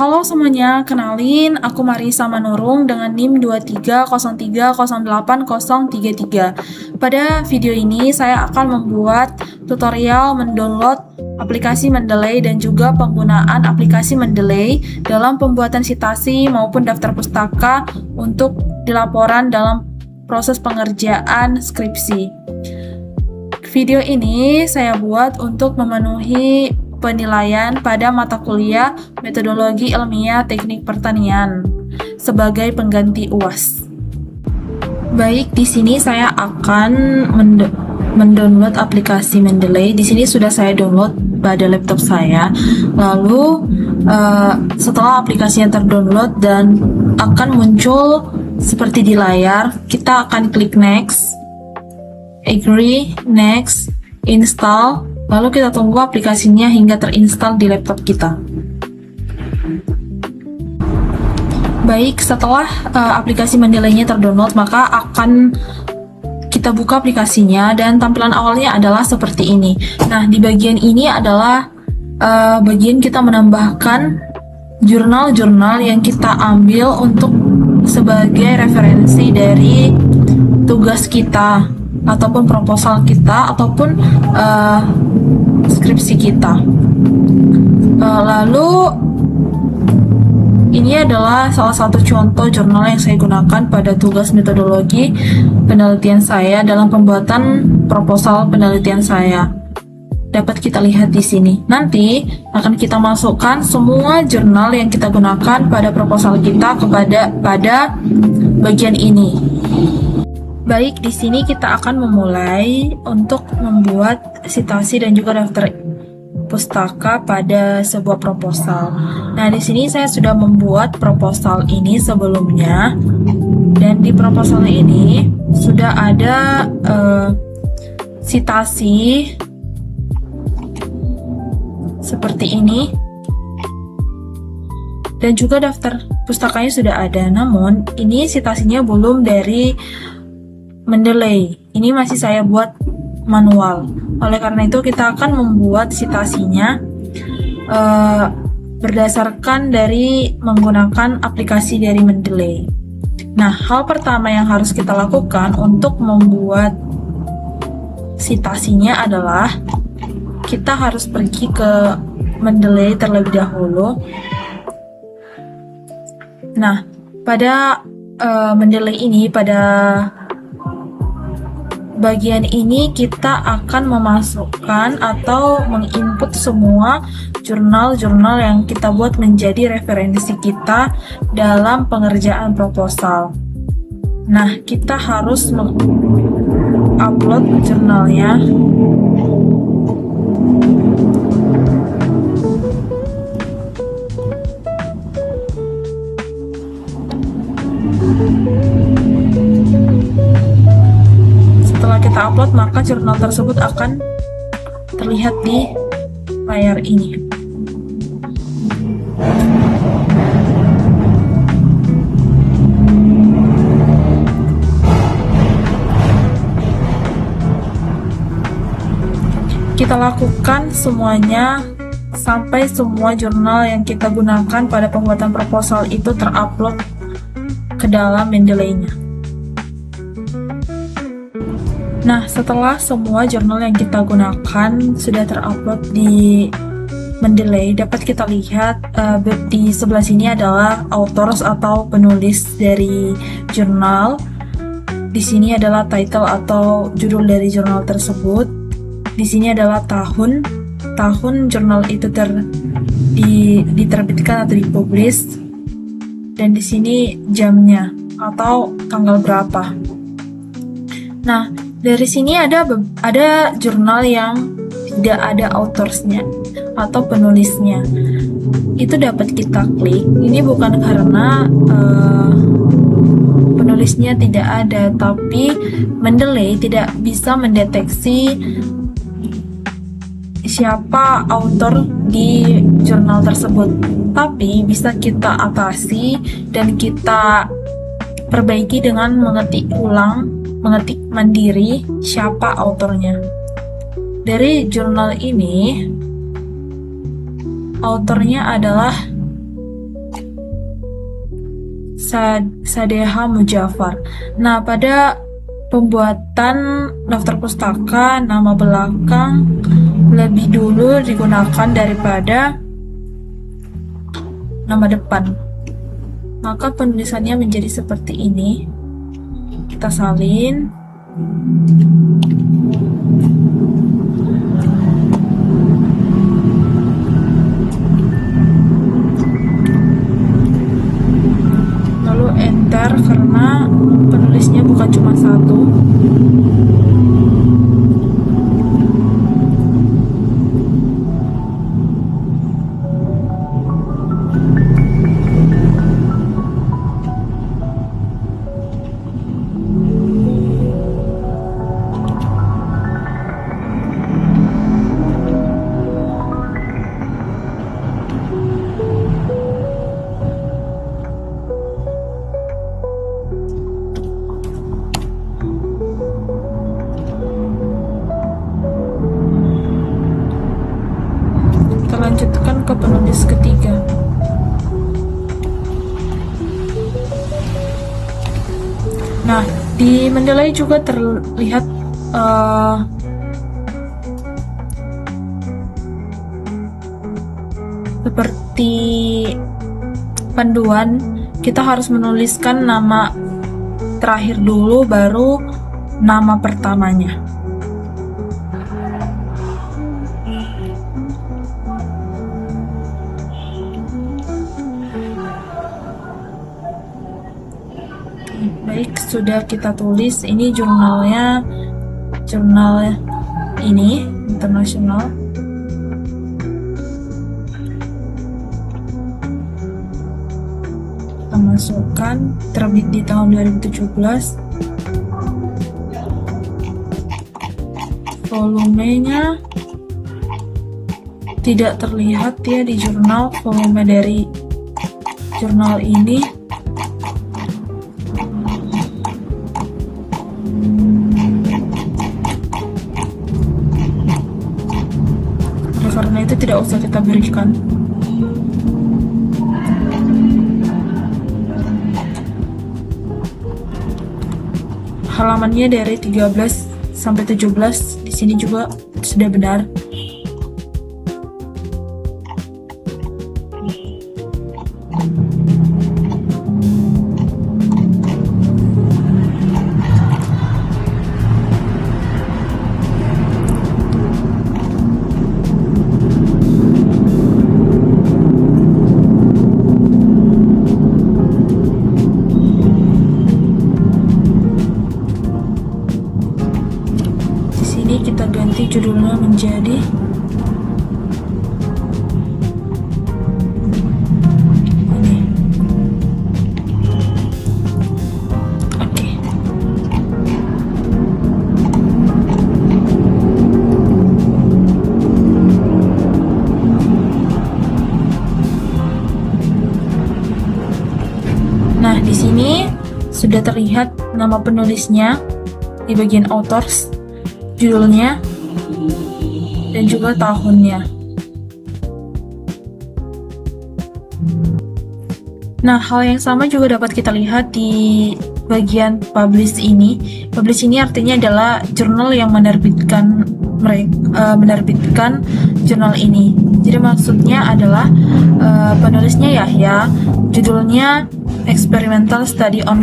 Halo semuanya, kenalin aku Marisa Manurung dengan NIM 2303080033. Pada video ini saya akan membuat tutorial mendownload aplikasi Mendeley dan juga penggunaan aplikasi Mendeley dalam pembuatan sitasi maupun daftar pustaka untuk dilaporan dalam proses pengerjaan skripsi. Video ini saya buat untuk memenuhi penilaian pada mata kuliah Metodologi Ilmiah Teknik Pertanian sebagai pengganti UAS. Baik, di sini saya akan mendownload aplikasi Mendeley. Di sini sudah saya download pada laptop saya. Lalu setelah aplikasinya terdownload dan akan muncul seperti di layar, kita akan klik next, agree, next, install. Lalu kita tunggu aplikasinya hingga terinstall di laptop kita. Baik, setelah aplikasi Mendeley-nya terdownload, maka akan kita buka aplikasinya dan tampilan awalnya adalah seperti ini. Nah, di bagian ini adalah bagian kita menambahkan jurnal-jurnal yang kita ambil untuk sebagai referensi dari tugas kita ataupun proposal kita ataupun skripsi kita. Lalu ini adalah salah satu contoh jurnal yang saya gunakan pada tugas metodologi penelitian saya dalam pembuatan proposal penelitian saya. Dapat kita lihat di sini. Nanti akan kita masukkan semua jurnal yang kita gunakan pada proposal kita pada bagian ini. Baik, di sini kita akan memulai untuk membuat sitasi dan juga daftar pustaka pada sebuah proposal. Nah, di sini saya sudah membuat proposal ini sebelumnya, dan di proposal ini sudah ada sitasi seperti ini, dan juga daftar pustakanya sudah ada. Namun, ini sitasinya belum dari Mendeley. Ini masih saya buat manual. Oleh karena itu kita akan membuat sitasinya berdasarkan dari menggunakan aplikasi dari Mendeley. Nah, hal pertama yang harus kita lakukan untuk membuat sitasinya adalah kita harus pergi ke Mendeley terlebih dahulu. Nah, pada Mendeley ini, pada bagian ini kita akan memasukkan atau menginput semua jurnal-jurnal yang kita buat menjadi referensi kita dalam pengerjaan proposal. Nah, kita harus mengupload jurnalnya. Setelah kita upload, maka jurnal tersebut akan terlihat di layar ini. Kita lakukan semuanya sampai semua jurnal yang kita gunakan pada pembuatan proposal itu terupload ke dalam Mendeley-nya. Nah, setelah semua jurnal yang kita gunakan sudah terupload di Mendeley, dapat kita lihat di sebelah sini adalah authors atau penulis dari jurnal. Di sini adalah title atau judul dari jurnal tersebut. Di sini adalah tahun jurnal itu diterbitkan atau dipublish, dan di sini jamnya atau tanggal berapa. Nah, dari sini ada jurnal yang tidak ada autorsnya atau penulisnya. Itu dapat kita klik. Ini bukan karena penulisnya tidak ada, tapi Mendeley tidak bisa mendeteksi siapa author di jurnal tersebut. Tapi bisa kita atasi dan kita perbaiki dengan mengetik mandiri siapa autornya. Dari jurnal ini, autornya adalah Sadeha Mujafar. Nah, pada pembuatan daftar pustaka, nama belakang lebih dulu digunakan daripada nama depan. Maka penulisannya menjadi seperti ini. Kita salin. Lalu enter karena penulisnya bukan cuma satu. Lanjutkan ke penulis ketiga. Nah, di Mendeley juga terlihat seperti panduan, kita harus menuliskan nama terakhir dulu, baru nama pertamanya. Baik, sudah kita tulis. Ini jurnal ini internasional. Kita masukkan, terbit di tahun 2017. Volumenya tidak terlihat ya di jurnal, volume dari jurnal ini. Karena itu tidak usah kita berikan. Halamannya dari 13 sampai 17 di sini juga sudah benar. Kita ganti judulnya menjadi ini. Oke. Nah, di sini sudah terlihat nama penulisnya di bagian authors, judulnya, dan juga tahunnya. Nah, hal yang sama juga dapat kita lihat di bagian publish ini. Publish ini artinya adalah jurnal yang menerbitkan jurnal ini. Jadi maksudnya adalah penulisnya Yahya, judulnya Experimental Study on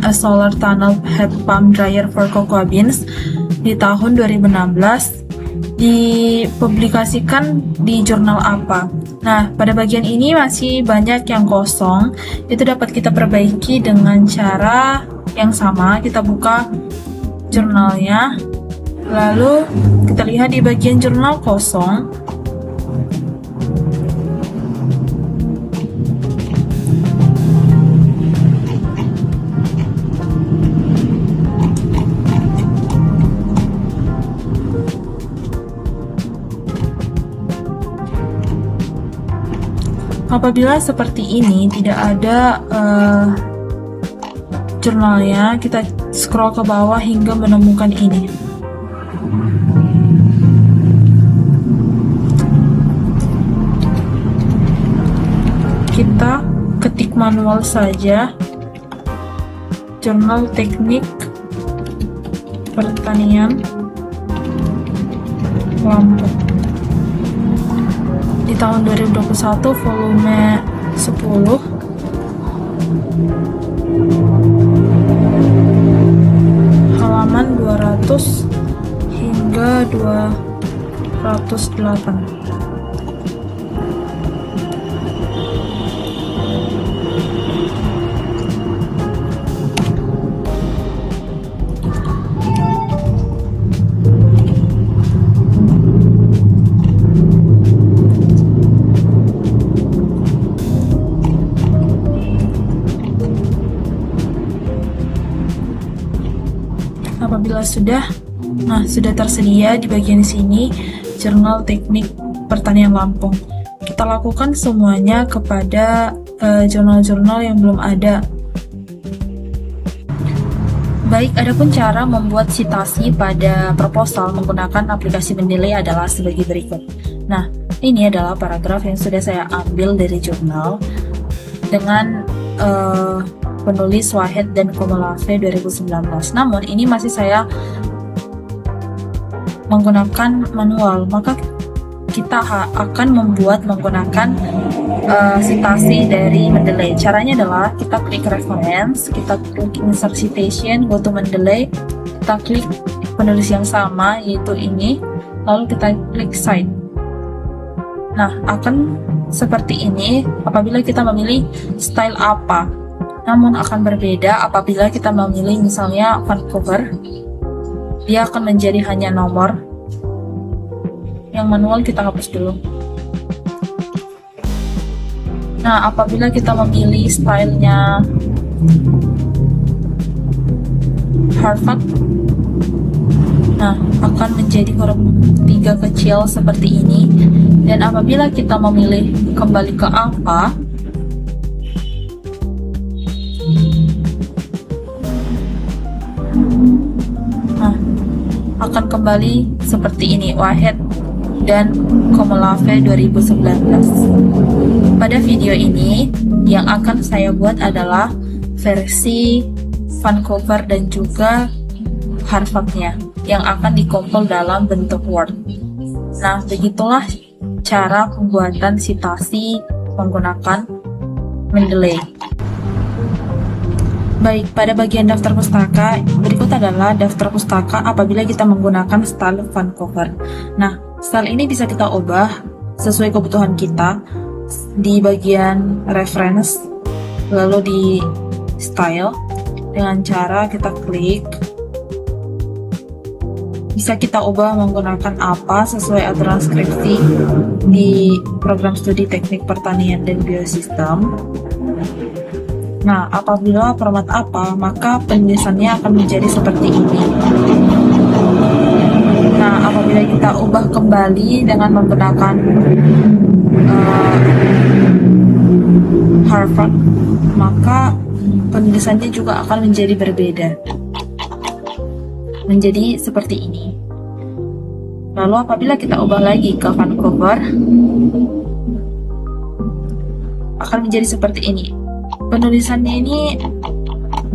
a Solar Tunnel Head Pump Dryer for Cocoa Beans di tahun 2016, dipublikasikan di jurnal apa. Nah, pada bagian ini masih banyak yang kosong. Itu dapat kita perbaiki dengan cara yang sama. Kita buka jurnalnya, lalu kita lihat di bagian jurnal kosong. Apabila seperti ini tidak ada jurnalnya, kita scroll ke bawah hingga menemukan ini. Kita ketik manual saja, Jurnal Teknik Pertanian Lampung di tahun 2021 volume 10, halaman 200 hingga 208. Apabila sudah tersedia di bagian sini Jurnal Teknik Pertanian Lampung. Kita lakukan semuanya kepada jurnal-jurnal yang belum ada. Baik, adapun cara membuat citasi pada proposal menggunakan aplikasi Mendeley adalah sebagai berikut. Nah, ini adalah paragraf yang sudah saya ambil dari jurnal dengan penulis Wahed dan Komolave 2019. Namun ini masih saya menggunakan manual, maka kita akan membuat menggunakan citasi dari Mendeley. Caranya adalah kita klik reference, kita klik insert citation, go to Mendeley, kita klik penulis yang sama yaitu ini, lalu kita klik cite. Nah, akan seperti ini apabila kita memilih style apa. Namun akan berbeda apabila kita memilih misalnya Vancouver, dia akan menjadi hanya nomor. Yang manual kita hapus dulu. Nah, apabila kita memilih stylenya Harvard, nah akan menjadi huruf 3 kecil seperti ini. Dan apabila kita memilih kembali ke apa, akan kembali seperti ini, Wahed dan Komolave 2019. Pada video ini yang akan saya buat adalah versi Vancouver dan juga Harvardnya yang akan dikompil dalam bentuk Word. Nah, begitulah cara pembuatan citasi menggunakan Mendeley. Baik, pada bagian daftar pustaka, berikut adalah daftar pustaka apabila kita menggunakan style Vancouver. Nah, style ini bisa kita ubah sesuai kebutuhan kita di bagian reference, lalu di style, dengan cara kita klik. Bisa kita ubah menggunakan apa sesuai aturan skripsi di program studi teknik pertanian dan biosistem. Nah, apabila format apa, maka penulisannya akan menjadi seperti ini. Nah, apabila kita ubah kembali dengan menggunakan Harvard, maka penulisannya juga akan menjadi berbeda. Menjadi seperti ini. Lalu apabila kita ubah lagi ke Vancouver, akan menjadi seperti ini. Penulisannya ini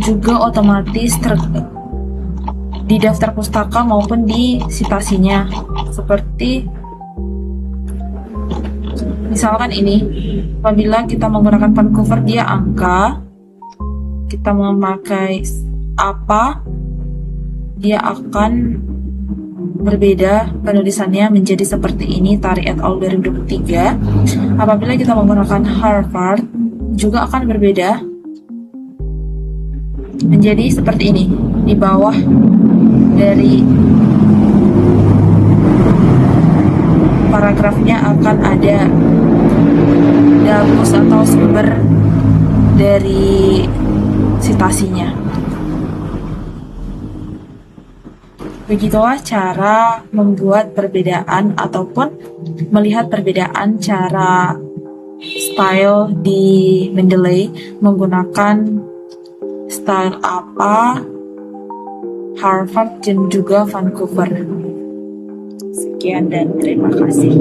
juga otomatis di daftar pustaka maupun di citasinya. Seperti misalkan ini, apabila kita menggunakan Vancouver dia angka, kita memakai apa, dia akan berbeda penulisannya menjadi seperti ini, Tari et al. 2023. Apabila kita menggunakan Harvard juga akan berbeda menjadi seperti ini. Di bawah dari paragrafnya akan ada damus atau sumber dari citasinya. Begitulah cara membuat perbedaan ataupun melihat perbedaan cara style di Mendeley menggunakan style apa, Harvard dan juga Vancouver. Sekian dan terima kasih.